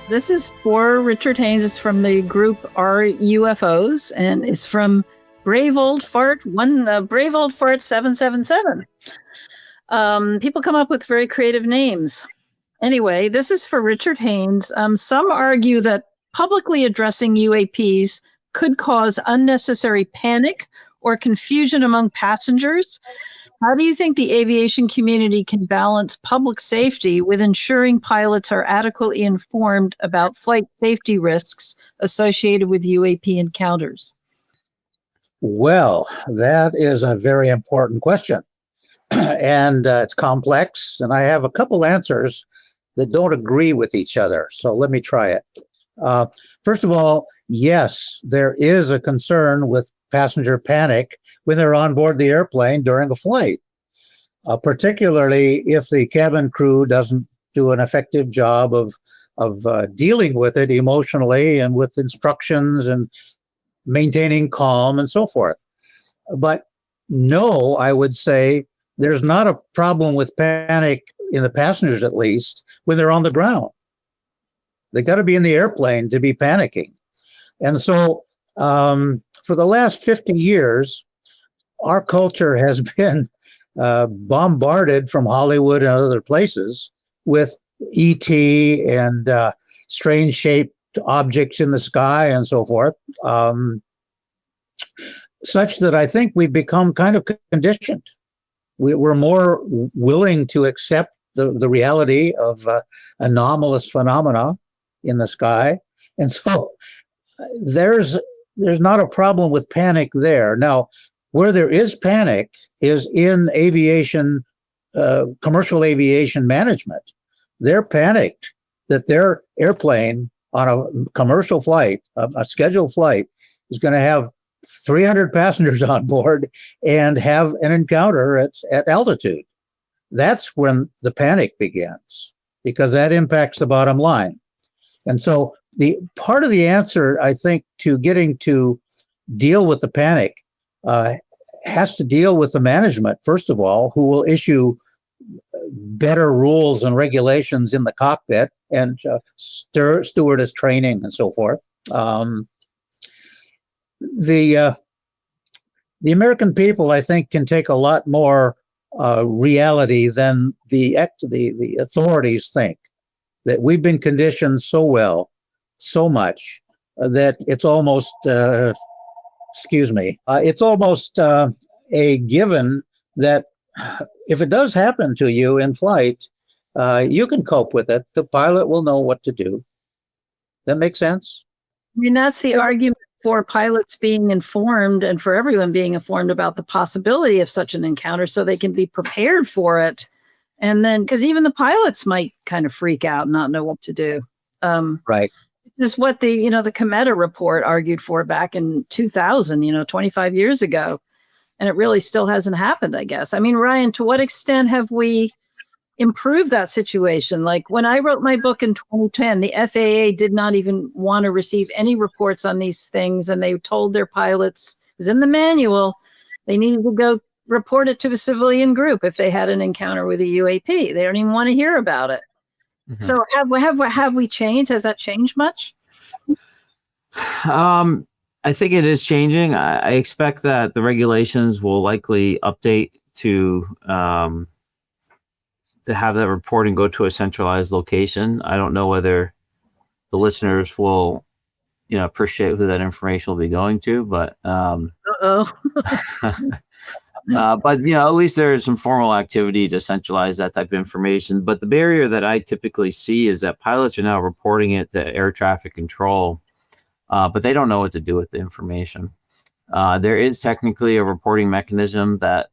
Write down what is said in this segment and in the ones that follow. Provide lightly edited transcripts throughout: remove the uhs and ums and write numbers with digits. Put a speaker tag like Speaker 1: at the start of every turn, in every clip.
Speaker 1: This is for Richard Haynes. It's from the group Our UFOs, and it's from Brave Old Fart 777. People come up with very creative names. Anyway, this is for Richard Haynes. Some argue that publicly addressing UAPs could cause unnecessary panic or confusion among passengers. How do you think the aviation community can balance public safety with ensuring pilots are adequately informed about flight safety risks associated with UAP encounters?
Speaker 2: Well, that is a very important question. And it's complex, and I have a couple answers that don't agree with each other. So let me try it. First of all, yes, there is a concern with passenger panic when they're on board the airplane during a flight, particularly if the cabin crew doesn't do an effective job of dealing with it emotionally and with instructions and maintaining calm and so forth. But no, I would say there's not a problem with panic in the passengers, at least, when they're on the ground. They got to be in the airplane to be panicking. And so for the last 50 years, our culture has been bombarded from Hollywood and other places with ET and strange shaped objects in the sky and so forth, such that I think we've become kind of conditioned. We're more willing to accept the reality of anomalous phenomena in the sky. And so there's not a problem with panic there. Now, where there is panic is in aviation, commercial aviation management. They're panicked that their airplane on a commercial flight, a scheduled flight, is going to have 300 passengers on board and have an encounter at altitude. That's when the panic begins, because that impacts the bottom line. And so the part of the answer, I think, to getting to deal with the panic has to deal with the management, first of all, who will issue better rules and regulations in the cockpit and stewardess training and so forth. The American people, I think, can take a lot more reality than the authorities think. That we've been conditioned so well, so much that it's almost, it's almost a given that if it does happen to you in flight, you can cope with it. The pilot will know what to do. That makes sense?
Speaker 1: I mean, that's the argument for pilots being informed and for everyone being informed about the possibility of such an encounter so they can be prepared for it. And then, because even the pilots might kind of freak out and not know what to do.
Speaker 2: Right.
Speaker 1: This is what the Cometa report argued for back in 2000, 25 years ago. And it really still hasn't happened, I guess. I mean, Ryan, to what extent have we improved that situation? Like when I wrote my book in 2010, the FAA did not even want to receive any reports on these things. And they told their pilots, it was in the manual, they needed to go report it to a civilian group if they had an encounter with a UAP. They don't even want to hear about it. Mm-hmm. So have we changed? Has that changed much?
Speaker 3: I think it is changing. I expect that the regulations will likely update to have that reporting go to a centralized location. I don't know whether the listeners will, appreciate who that information will be going to, but but at least there's some formal activity to centralize that type of information. But the barrier that I typically see is that pilots are now reporting it to air traffic control, but they don't know what to do with the information. There is technically a reporting mechanism that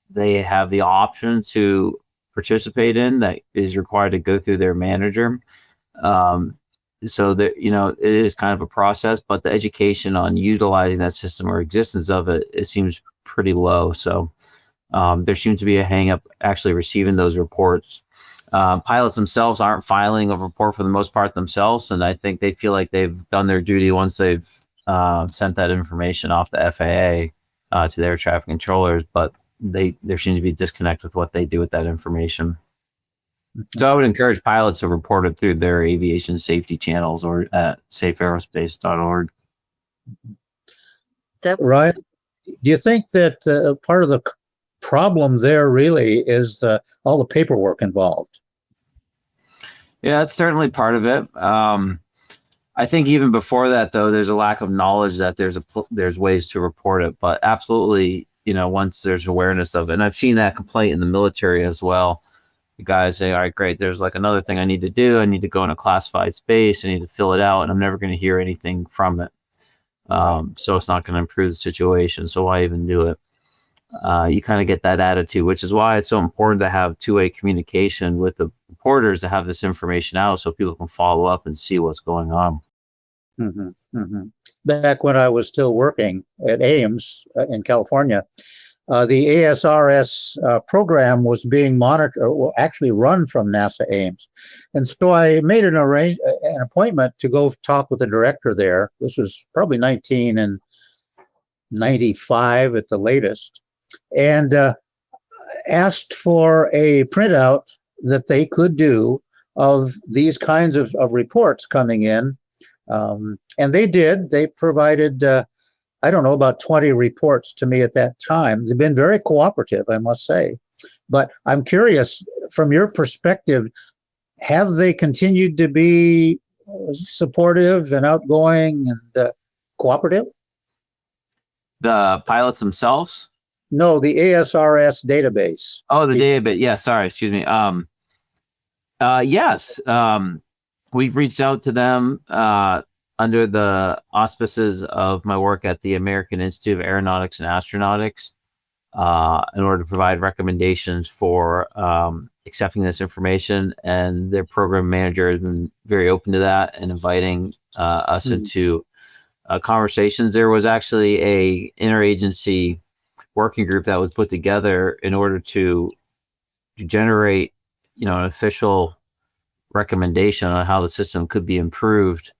Speaker 3: they have the option to participate in that is required to go through their manager. So that, it is kind of a process, but the education on utilizing that system or existence of it seems pretty low. So there seems to be a hang up actually receiving those reports. Pilots themselves aren't filing a report for the most part themselves. And I think they feel like they've done their duty once they've sent that information off the FAA to their traffic controllers, but there seems to be a disconnect with what they do with that information. So I would encourage pilots to report it through their aviation safety channels or at safeaerospace.org.
Speaker 2: Right. Do you think that part of the problem there really is all the paperwork involved?
Speaker 3: Yeah, that's certainly part of it. I think even before that, though, there's a lack of knowledge that there's ways to report it. But absolutely, once there's awareness of it, and I've seen that complaint in the military as well. The guys say, all right, great, there's like another thing I need to do. I need to go in a classified space. I need to fill it out, and I'm never going to hear anything from it. So it's not going to improve the situation. So why even do it? You kind of get that attitude, which is why it's so important to have two-way communication with the reporters to have this information out so people can follow up and see what's going on.
Speaker 2: Mm-hmm, mm-hmm. Back when I was still working at Ames in California, the ASRS program was being monitored, or actually run from NASA Ames. And so I made an appointment to go talk with the director there. This was probably 1995 at the latest, and asked for a printout that they could do of these kinds of reports coming in. And they did. They provided I don't know, about 20 reports to me at that time. They've been very cooperative, I must say. But I'm curious, from your perspective, have they continued to be supportive and outgoing and cooperative?
Speaker 3: The pilots themselves?
Speaker 2: No, the ASRS database.
Speaker 3: Oh, the database. Yeah, sorry, excuse me. Yes. We've reached out to them under the auspices of my work at the American Institute of Aeronautics and Astronautics, in order to provide recommendations for accepting this information. And their program manager has been very open to that and inviting us into conversations. There was actually a interagency working group that was put together in order to generate, an official recommendation on how the system could be improved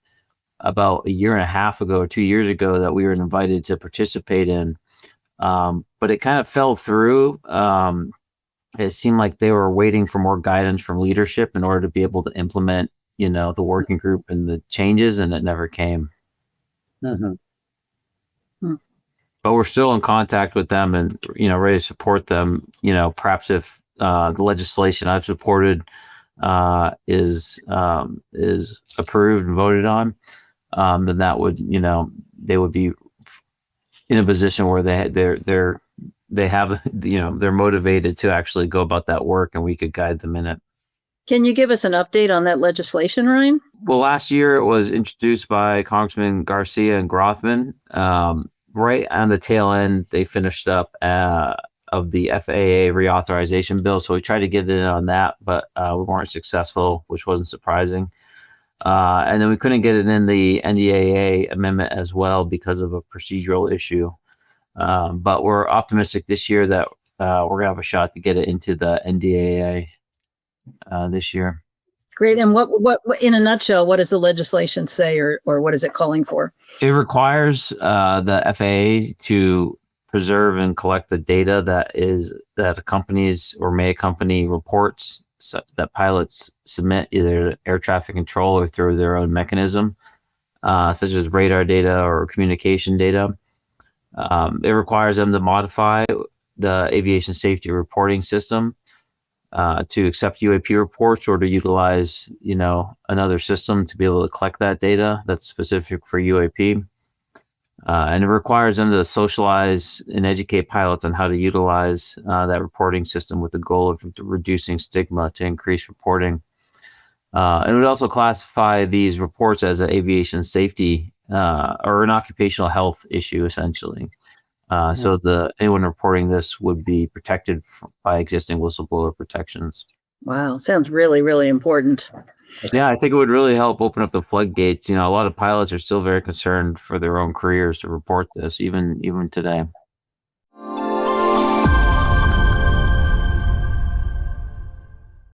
Speaker 3: about a year and a half ago or 2 years ago that we were invited to participate in. But it kind of fell through. It seemed like they were waiting for more guidance from leadership in order to be able to implement, the working group and the changes, and it never came.
Speaker 2: Mm-hmm.
Speaker 3: But we're still in contact with them and, ready to support them. Perhaps if the legislation I've supported is approved and voted on, then that would, they would be in a position where they're motivated to actually go about that work, and we could guide them in it.
Speaker 1: Can you give us an update on that legislation, Ryan?
Speaker 3: Well, last year it was introduced by Congressman Garcia and Grothman. Right on the tail end, they finished up of the FAA reauthorization bill. So we tried to get in on that, but we weren't successful, which wasn't surprising. And then we couldn't get it in the NDAA amendment as well because of a procedural issue. But we're optimistic this year that we're going to have a shot to get it into the NDAA this year.
Speaker 1: Great. And what in a nutshell, what does the legislation say, or what is it calling for?
Speaker 3: It requires the FAA to preserve and collect the data that accompanies or may accompany reports that pilots submit either to air traffic control or through their own mechanism, such as radar data or communication data. It requires them to modify the aviation safety reporting system to accept UAP reports or to utilize, another system to be able to collect that data that's specific for UAP. And it requires them to socialize and educate pilots on how to utilize that reporting system with the goal of reducing stigma to increase reporting. And it would also classify these reports as an aviation safety or an occupational health issue, essentially. So anyone reporting this would be protected by existing whistleblower protections.
Speaker 1: Wow, sounds really, really important.
Speaker 3: Yeah, I think it would really help open up the floodgates. A lot of pilots are still very concerned for their own careers to report this, even today.